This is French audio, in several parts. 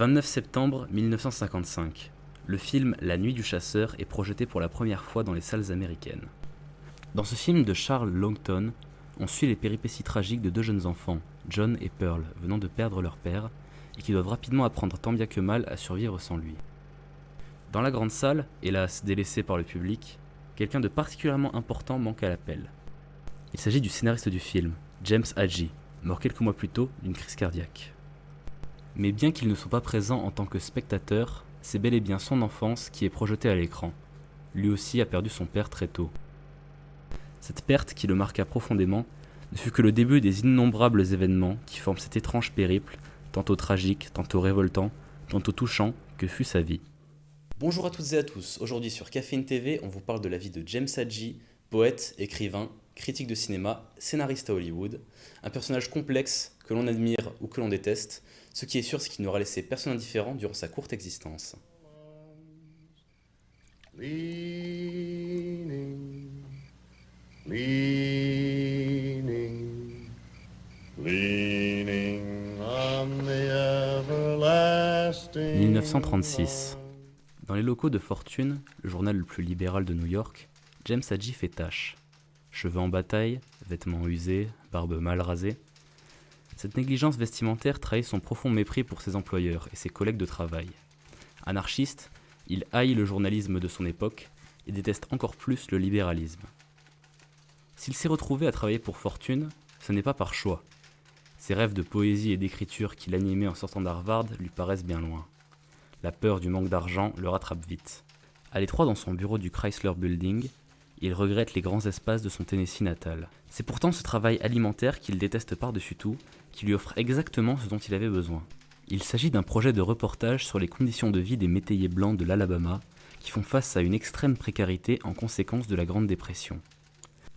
29 septembre 1955. Le film La Nuit du chasseur est projeté pour la première fois dans les salles américaines. Dans ce film de Charles Laughton, on suit les péripéties tragiques de deux jeunes enfants, John et Pearl, venant de perdre leur père, et qui doivent rapidement apprendre tant bien que mal à survivre sans lui. Dans la grande salle, hélas délaissée par le public, quelqu'un de particulièrement important manque à l'appel. Il s'agit du scénariste du film, James Hadley, mort quelques mois plus tôt d'une crise cardiaque. Mais bien qu'il ne soit pas présent en tant que spectateur, c'est bel et bien son enfance qui est projetée à l'écran. Lui aussi a perdu son père très tôt. Cette perte qui le marqua profondément ne fut que le début des innombrables événements qui forment cet étrange périple, tantôt tragique, tantôt révoltant, tantôt touchant, que fut sa vie. Bonjour à toutes et à tous, aujourd'hui sur Caféine TV, on vous parle de la vie de James Hadley, poète, écrivain, critique de cinéma, scénariste à Hollywood, un personnage complexe que l'on admire ou que l'on déteste. Ce qui est sûr, c'est qu'il n'aura laissé personne indifférent durant sa courte existence. Leaning, leaning, leaning on the everlasting 1936. Dans les locaux de Fortune, le journal le plus libéral de New York, James Hadley fait tache. Cheveux en bataille, vêtements usés, barbe mal rasée. Cette négligence vestimentaire trahit son profond mépris pour ses employeurs et ses collègues de travail. Anarchiste, il haït le journalisme de son époque et déteste encore plus le libéralisme. S'il s'est retrouvé à travailler pour Fortune, ce n'est pas par choix. Ses rêves de poésie et d'écriture qu'il animait en sortant d'Harvard lui paraissent bien loin. La peur du manque d'argent le rattrape vite. À l'étroit dans son bureau du Chrysler Building, il regrette les grands espaces de son Tennessee natal. C'est pourtant ce travail alimentaire qu'il déteste par-dessus tout, qui lui offre exactement ce dont il avait besoin. Il s'agit d'un projet de reportage sur les conditions de vie des métayers blancs de l'Alabama, qui font face à une extrême précarité en conséquence de la Grande Dépression.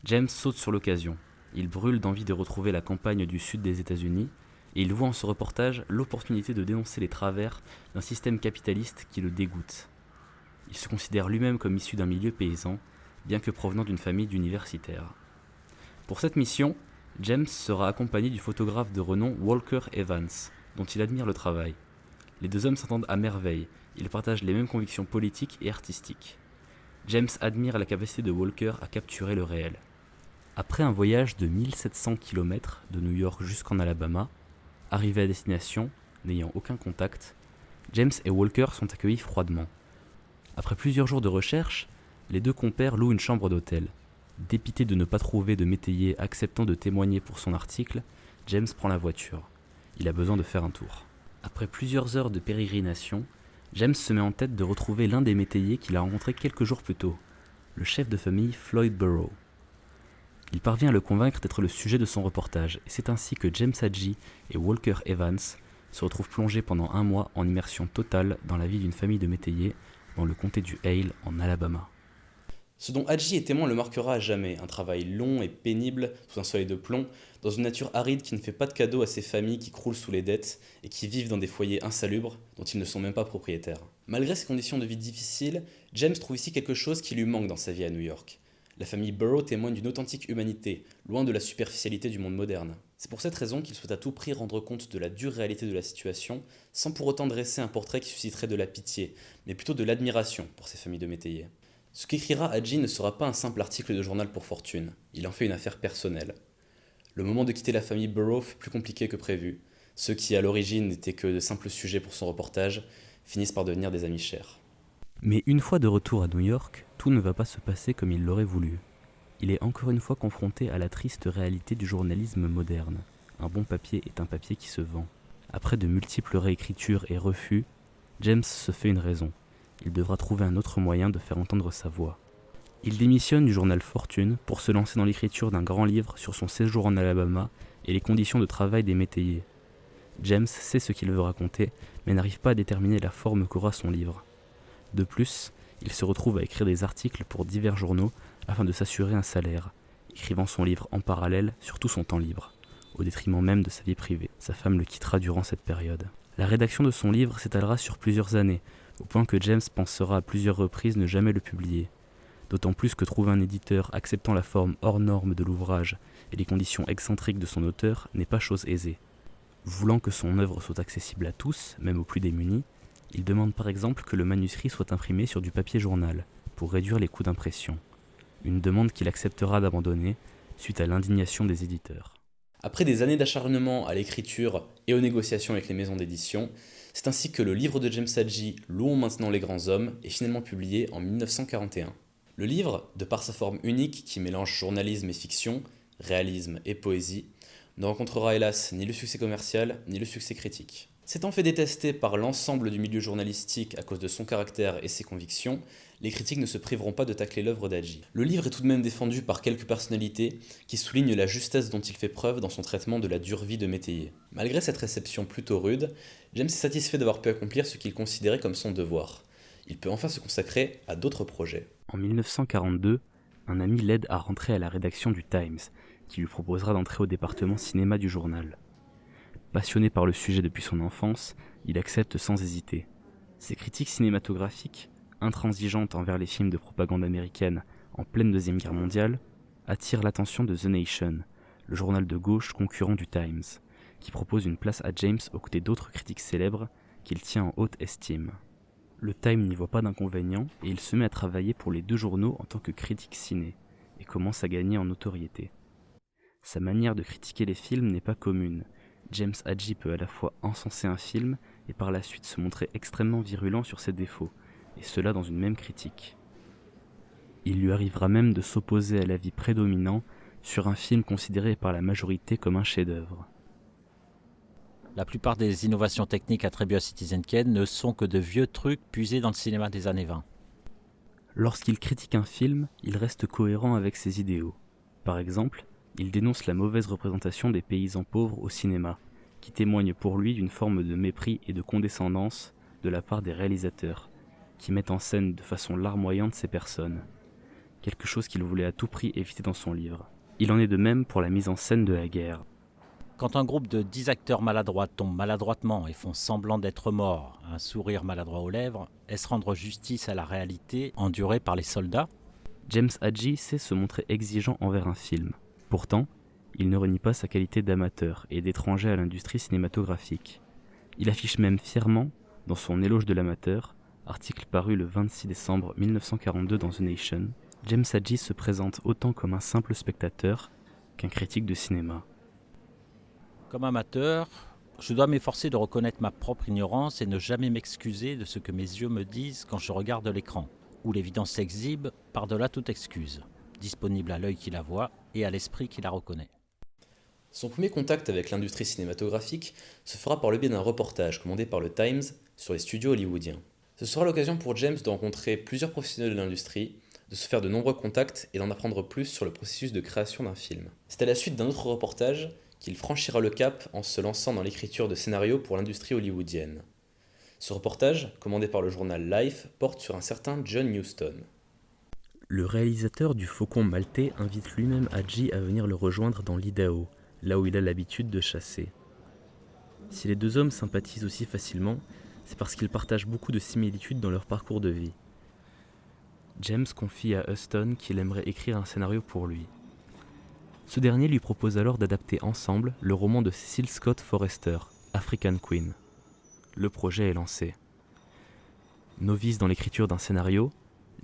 James saute sur l'occasion. Il brûle d'envie de retrouver la campagne du sud des États-Unis, et il voit en ce reportage l'opportunité de dénoncer les travers d'un système capitaliste qui le dégoûte. Il se considère lui-même comme issu d'un milieu paysan, bien que provenant d'une famille d'universitaires. Pour cette mission, James sera accompagné du photographe de renom Walker Evans, dont il admire le travail. Les deux hommes s'entendent à merveille, ils partagent les mêmes convictions politiques et artistiques. James admire la capacité de Walker à capturer le réel. Après un voyage de 1700 km de New York jusqu'en Alabama, arrivés à destination, n'ayant aucun contact, James et Walker sont accueillis froidement. Après plusieurs jours de recherche, les deux compères louent une chambre d'hôtel. Dépité de ne pas trouver de métayer acceptant de témoigner pour son article, James prend la voiture. Il a besoin de faire un tour. Après plusieurs heures de pérégrination, James se met en tête de retrouver l'un des métayers qu'il a rencontré quelques jours plus tôt, le chef de famille Floyd Burrow. Il parvient à le convaincre d'être le sujet de son reportage, et c'est ainsi que James Hadley et Walker Evans se retrouvent plongés pendant un mois en immersion totale dans la vie d'une famille de métayers dans le comté du Hale en Alabama. Ce dont Hadley est témoin le marquera à jamais, un travail long et pénible sous un soleil de plomb, dans une nature aride qui ne fait pas de cadeaux à ces familles qui croulent sous les dettes et qui vivent dans des foyers insalubres dont ils ne sont même pas propriétaires. Malgré ces conditions de vie difficiles, James trouve ici quelque chose qui lui manque dans sa vie à New York. La famille Burrow témoigne d'une authentique humanité, loin de la superficialité du monde moderne. C'est pour cette raison qu'il souhaite à tout prix rendre compte de la dure réalité de la situation, sans pour autant dresser un portrait qui susciterait de la pitié, mais plutôt de l'admiration pour ces familles de métayers. Ce qu'écrira Hadley ne sera pas un simple article de journal pour Fortune, il en fait une affaire personnelle. Le moment de quitter la famille Burrow fut plus compliqué que prévu. Ceux qui à l'origine n'étaient que de simples sujets pour son reportage finissent par devenir des amis chers. Mais une fois de retour à New York, tout ne va pas se passer comme il l'aurait voulu. Il est encore une fois confronté à la triste réalité du journalisme moderne. Un bon papier est un papier qui se vend. Après de multiples réécritures et refus, James se fait une raison. Il devra trouver un autre moyen de faire entendre sa voix. Il démissionne du journal Fortune pour se lancer dans l'écriture d'un grand livre sur son séjour en Alabama et les conditions de travail des métayers. James sait ce qu'il veut raconter, mais n'arrive pas à déterminer la forme qu'aura son livre. De plus, il se retrouve à écrire des articles pour divers journaux afin de s'assurer un salaire, écrivant son livre en parallèle sur tout son temps libre, au détriment même de sa vie privée. Sa femme le quittera durant cette période. La rédaction de son livre s'étalera sur plusieurs années, au point que James pensera à plusieurs reprises ne jamais le publier. D'autant plus que trouver un éditeur acceptant la forme hors norme de l'ouvrage et les conditions excentriques de son auteur n'est pas chose aisée. Voulant que son œuvre soit accessible à tous, même aux plus démunis, il demande par exemple que le manuscrit soit imprimé sur du papier journal, pour réduire les coûts d'impression. Une demande qu'il acceptera d'abandonner, suite à l'indignation des éditeurs. Après des années d'acharnement à l'écriture et aux négociations avec les maisons d'édition, c'est ainsi que le livre de James Hadji, Louons maintenant les grands hommes, est finalement publié en 1941. Le livre, de par sa forme unique qui mélange journalisme et fiction, réalisme et poésie, ne rencontrera hélas ni le succès commercial ni le succès critique. S'étant fait détester par l'ensemble du milieu journalistique à cause de son caractère et ses convictions, les critiques ne se priveront pas de tacler l'œuvre d'Hadji. Le livre est tout de même défendu par quelques personnalités qui soulignent la justesse dont il fait preuve dans son traitement de la dure vie de métayer. Malgré cette réception plutôt rude, James est satisfait d'avoir pu accomplir ce qu'il considérait comme son devoir. Il peut enfin se consacrer à d'autres projets. En 1942, un ami l'aide à rentrer à la rédaction du Times, qui lui proposera d'entrer au département cinéma du journal. Passionné par le sujet depuis son enfance, il accepte sans hésiter. Ses critiques cinématographiques, intransigeantes envers les films de propagande américaine en pleine Deuxième Guerre mondiale, attirent l'attention de The Nation, le journal de gauche concurrent du Times, qui propose une place à James aux côtés d'autres critiques célèbres qu'il tient en haute estime. Le Time n'y voit pas d'inconvénient et il se met à travailler pour les deux journaux en tant que critique ciné, et commence à gagner en notoriété. Sa manière de critiquer les films n'est pas commune. James Hadji peut à la fois encenser un film et par la suite se montrer extrêmement virulent sur ses défauts, et cela dans une même critique. Il lui arrivera même de s'opposer à l'avis prédominant sur un film considéré par la majorité comme un chef-d'œuvre. La plupart des innovations techniques attribuées à Citizen Kane ne sont que de vieux trucs puisés dans le cinéma des années 20. Lorsqu'il critique un film, il reste cohérent avec ses idéaux. Par exemple, il dénonce la mauvaise représentation des paysans pauvres au cinéma, qui témoigne pour lui d'une forme de mépris et de condescendance de la part des réalisateurs, qui mettent en scène de façon larmoyante ces personnes, quelque chose qu'il voulait à tout prix éviter dans son livre. Il en est de même pour la mise en scène de la guerre. Quand un groupe de 10 acteurs maladroits tombent maladroitement et font semblant d'être morts, un sourire maladroit aux lèvres, est-ce rendre justice à la réalité endurée par les soldats ? James Hadji sait se montrer exigeant envers un film. Pourtant, il ne renie pas sa qualité d'amateur et d'étranger à l'industrie cinématographique. Il affiche même fièrement, dans son éloge de l'amateur, article paru le 26 décembre 1942 dans The Nation, James Hadji se présente autant comme un simple spectateur qu'un critique de cinéma. Comme amateur, je dois m'efforcer de reconnaître ma propre ignorance et ne jamais m'excuser de ce que mes yeux me disent quand je regarde l'écran, où l'évidence s'exhibe par-delà toute excuse, disponible à l'œil qui la voit et à l'esprit qui la reconnaît. Son premier contact avec l'industrie cinématographique se fera par le biais d'un reportage commandé par le Times sur les studios hollywoodiens. Ce sera l'occasion pour James de rencontrer plusieurs professionnels de l'industrie, de se faire de nombreux contacts et d'en apprendre plus sur le processus de création d'un film. C'est à la suite d'un autre reportage qu'il franchira le cap en se lançant dans l'écriture de scénarios pour l'industrie hollywoodienne. Ce reportage, commandé par le journal Life, porte sur un certain John Huston. Le réalisateur du Faucon maltais invite lui-même Hadji à venir le rejoindre dans l'Idaho, là où il a l'habitude de chasser. Si les deux hommes sympathisent aussi facilement, c'est parce qu'ils partagent beaucoup de similitudes dans leur parcours de vie. James confie à Huston qu'il aimerait écrire un scénario pour lui. Ce dernier lui propose alors d'adapter ensemble le roman de Cecil Scott Forrester, African Queen. Le projet est lancé. Novice dans l'écriture d'un scénario,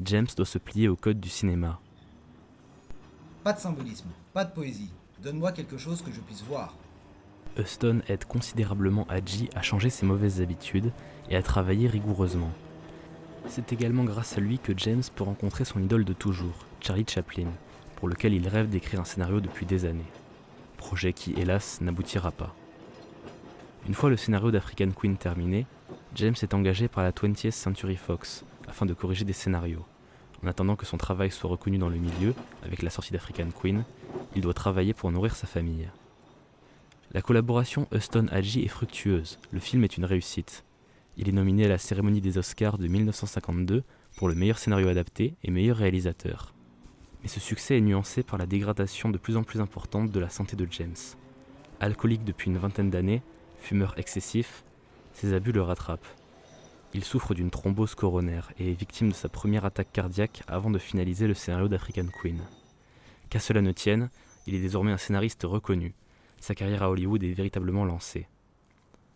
James doit se plier au code du cinéma. Pas de symbolisme, pas de poésie. Donne-moi quelque chose que je puisse voir. Huston aide considérablement Hadji à changer ses mauvaises habitudes et à travailler rigoureusement. C'est également grâce à lui que James peut rencontrer son idole de toujours, Charlie Chaplin, pour lequel il rêve d'écrire un scénario depuis des années. Projet qui, hélas, n'aboutira pas. Une fois le scénario d'African Queen terminé, James est engagé par la 20th Century Fox afin de corriger des scénarios. En attendant que son travail soit reconnu dans le milieu, avec la sortie d'African Queen, il doit travailler pour nourrir sa famille. La collaboration Huston-Hadji est fructueuse, le film est une réussite. Il est nominé à la cérémonie des Oscars de 1952 pour le meilleur scénario adapté et meilleur réalisateur. Mais ce succès est nuancé par la dégradation de plus en plus importante de la santé de James. Alcoolique depuis une vingtaine d'années, fumeur excessif, ses abus le rattrapent. Il souffre d'une thrombose coronaire et est victime de sa première attaque cardiaque avant de finaliser le scénario d'African Queen. Qu'à cela ne tienne, il est désormais un scénariste reconnu. Sa carrière à Hollywood est véritablement lancée.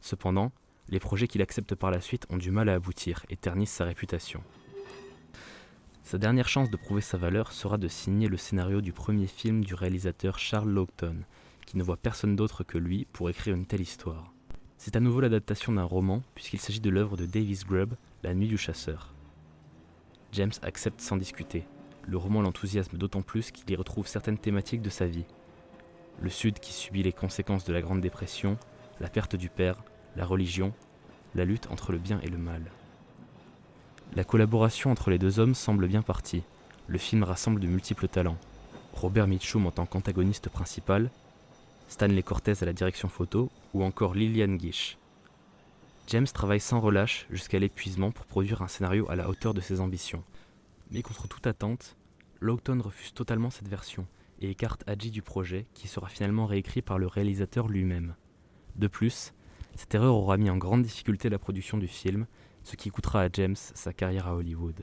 Cependant, les projets qu'il accepte par la suite ont du mal à aboutir et ternissent sa réputation. Sa dernière chance de prouver sa valeur sera de signer le scénario du premier film du réalisateur Charles Laughton, qui ne voit personne d'autre que lui pour écrire une telle histoire. C'est à nouveau l'adaptation d'un roman, puisqu'il s'agit de l'œuvre de Davis Grubb, La Nuit du Chasseur. James accepte sans discuter. Le roman l'enthousiasme d'autant plus qu'il y retrouve certaines thématiques de sa vie. Le Sud qui subit les conséquences de la Grande Dépression, la perte du père, la religion, la lutte entre le bien et le mal. La collaboration entre les deux hommes semble bien partie. Le film rassemble de multiples talents. Robert Mitchum en tant qu'antagoniste principal, Stanley Cortez à la direction photo ou encore Lillian Gish. James travaille sans relâche jusqu'à l'épuisement pour produire un scénario à la hauteur de ses ambitions. Mais contre toute attente, Laughton refuse totalement cette version et écarte Hadji du projet qui sera finalement réécrit par le réalisateur lui-même. De plus, cette erreur aura mis en grande difficulté la production du film, ce qui coûtera à James sa carrière à Hollywood.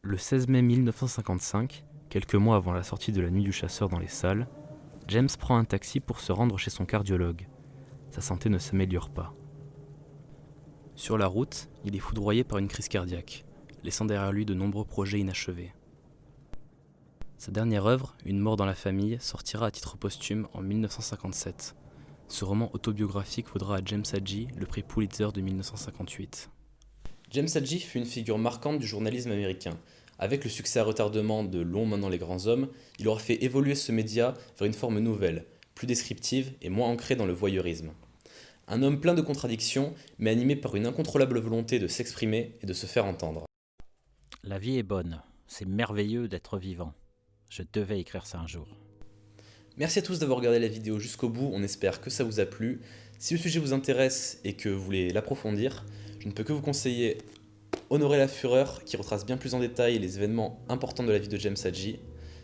Le 16 mai 1955, quelques mois avant la sortie de La Nuit du Chasseur dans les salles, James prend un taxi pour se rendre chez son cardiologue. Sa santé ne s'améliore pas. Sur la route, il est foudroyé par une crise cardiaque, laissant derrière lui de nombreux projets inachevés. Sa dernière œuvre, Une mort dans la famille, sortira à titre posthume en 1957. Ce roman autobiographique vaudra à James Hadji le prix Pulitzer de 1958. James Hadji fut une figure marquante du journalisme américain. Avec le succès à retardement de Long maintenant les grands hommes, il aura fait évoluer ce média vers une forme nouvelle, plus descriptive et moins ancrée dans le voyeurisme. Un homme plein de contradictions, mais animé par une incontrôlable volonté de s'exprimer et de se faire entendre. La vie est bonne, c'est merveilleux d'être vivant. Je devais écrire ça un jour. Merci à tous d'avoir regardé la vidéo jusqu'au bout, on espère que ça vous a plu. Si le sujet vous intéresse et que vous voulez l'approfondir, je ne peux que vous conseiller Honorer la Fureur, qui retrace bien plus en détail les événements importants de la vie de James Hadji.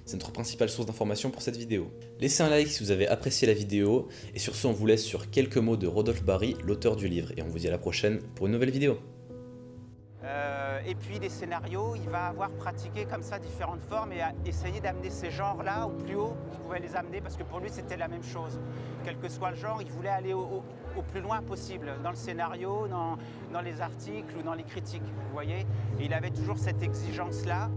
C'est notre principale source d'information pour cette vidéo. Laissez un like si vous avez apprécié la vidéo, et sur ce on vous laisse sur quelques mots de Rodolphe Barry, l'auteur du livre, et on vous dit à la prochaine pour une nouvelle vidéo. Et puis les scénarios, il va avoir pratiqué comme ça différentes formes et a essayé d'amener ces genres-là au plus haut qu'il pouvait les amener, parce que pour lui c'était la même chose. Quel que soit le genre, il voulait aller au plus loin possible, dans le scénario, dans les articles ou dans les critiques, vous voyez. Et il avait toujours cette exigence-là.